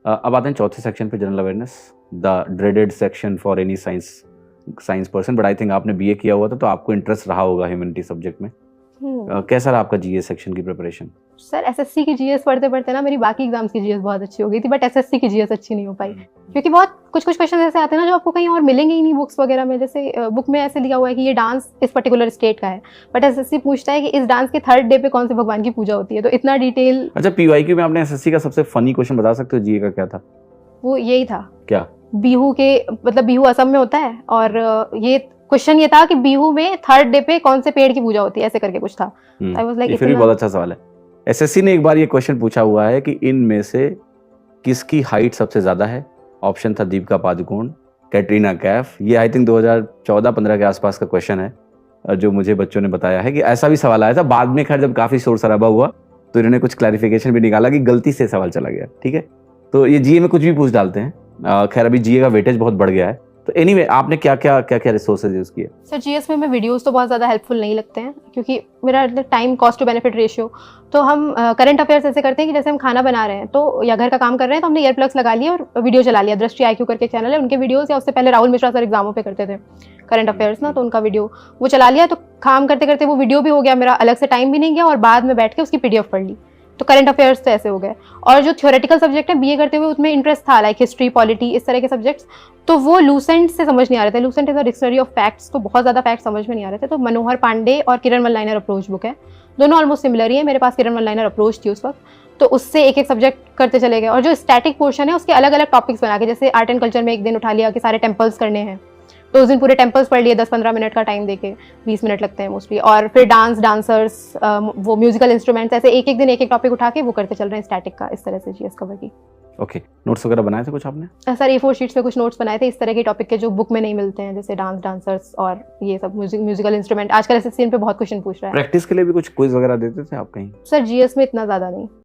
अब आते हैं चौथे सेक्शन पे, general awareness, the dreaded section for any science person, but I think आपने बीए किया हुआ था तो आपको इंटरेस्ट रहा होगा ह्यूमैनिटी सब्जेक्ट में। कैसा रहा आपका जीएस सेक्शन की प्रिपरेशन? सर एसएससी की जीएस पढ़ते पढ़ते ना मेरी बाकी एग्जाम्स की जीएस बहुत अच्छी हो गई थी, बट एसएससी की जीएस अच्छी नहीं हो पाई, क्योंकि बहुत कुछ क्वेश्चन ऐसे आते हैं ना जो आपको कहीं और मिलेंगे ही नहीं बुक्स वगैरह में। जैसे बुक में ऐसे लिखा हुआ है कि ये डांस इस पर्टिकुलर स्टेट का है, बट एसएससी पूछता है कि इस डांस के थर्ड डे पे कौन से भगवान की पूजा होती है, तो इतना डिटेल। अच्छा, पीवाईक्यू में आपने एसएससी का सबसे फनी क्वेश्चन बता सकते हो जीए का क्या था? वो यही था, क्या? बिहू के मतलब बिहू असम में होता है, और ये क्वेश्चन ये था कि बिहू में थर्ड डे पे कौन से पेड़ की पूजा होती है, ऐसे करके कुछ था। आई वाज लाइक, फिर भी बहुत अच्छा सवाल है। एसएससी ने एक बार ये क्वेश्चन पूछा हुआ है कि इनमें से किसकी हाइट सबसे ज्यादा है? ऑप्शन था दीपिका पादुकोण, कैटरीना कैफ। ये आई थिंक 2014-15 के आसपास का क्वेश्चन है जो मुझे बच्चों ने बताया है कि ऐसा भी सवाल आया था। बाद में खैर जब काफी शोर शराबा हुआ तो इन्होंने कुछ क्लैरिफिकेशन भी निकाला कि गलती से सवाल चला गया। ठीक है, तो ये जीए में कुछ भी पूछ डालते हैं। खैर अभी जीए का वेटेज बहुत बढ़ गया है। तो एनीवे, आपने क्या क्या रिसोर्सेज यूज किए? सर जीएस में वीडियोस तो बहुत ज़्यादा हेल्पफुल नहीं लगते हैं, क्योंकि मेरा time cost to benefit ratio. तो हम करंट अफेयर्स ऐसे करते हैं कि जैसे हम खाना बना रहे हैं तो या घर का काम कर रहे हैं तो हमने ईयर प्लग्स लगा लिए और वीडियो चला लिया। दृष्टि IQ करके चैनल है, उनके वीडियोस, या उससे पहले राहुल मिश्रा सर एग्जामों पे करते थे करंट अफेयर्स ना, तो उनका वीडियो वो चला लिया। तो काम करते करते वो वीडियो भी हो गया मेरा, अलग से टाइम भी नहीं गया, और बाद में बैठ के उसकी PDF पढ़ ली। तो करंट अफेयर्स तो ऐसे हो गए। और जो थ्योरेटिकल सब्जेक्ट है बीए करते हुए उसमें इंटरेस्ट था, लाइक हिस्ट्री, पॉलिटी, इस तरह के सब्जेक्ट्स, तो वो लूसेंट से समझ नहीं आ रहे थे। Lucent is a dictionary of facts, तो बहुत ज़्यादा फैक्ट समझ में नहीं आ रहे थे। तो मनोहर पांडे और किरण वनलाइनर अप्रोच बुक है, दोनों ऑलमोस्ट सिमिलर ही है। मेरे पास किरण वनलाइनर अप्रोच थी उस वक्त, तो उससे एक एक सब्जेक्ट करते चले गए। और जो स्टैटिक पोर्शन है उसके अलग अलग टॉपिक्स बना के, जैसे आर्ट एंड कल्चर में एक दिन उठा लिया कि सारे टेम्पल्स करने हैं, तो उस दिन पूरे टेम्पल्स पढ़ लिए, 10-15 मिनट का टाइम देके, 20 मिनट लगते हैं मोस्टली। और फिर डांसर्स, वो म्यूजिकल इंस्ट्रूमेंट्स, ऐसे एक एक दिन एक एक टॉपिक उठा के वो करते चल रहे हैं स्टैटिक का। इस तरह से जीएस कवर की। ओके, नोट्स वगैरह बनाए थे कुछ आपने? सर A4 शीट्स पे कुछ नोट्स बनाए थे इस तरह के टॉपिक के जो बुक में नहीं मिलते हैं, जैसे डांसर्स और ये सब म्यूजिकल इंस्ट्रूमेंट। आजकल SSC पे बहुत क्वेश्चन पूछ रहा है। प्रैक्टिस के लिए भी कुछ क्विज वगैरह देते थे आप कहीं? सर जीएस में इतना ज़्यादा नहीं।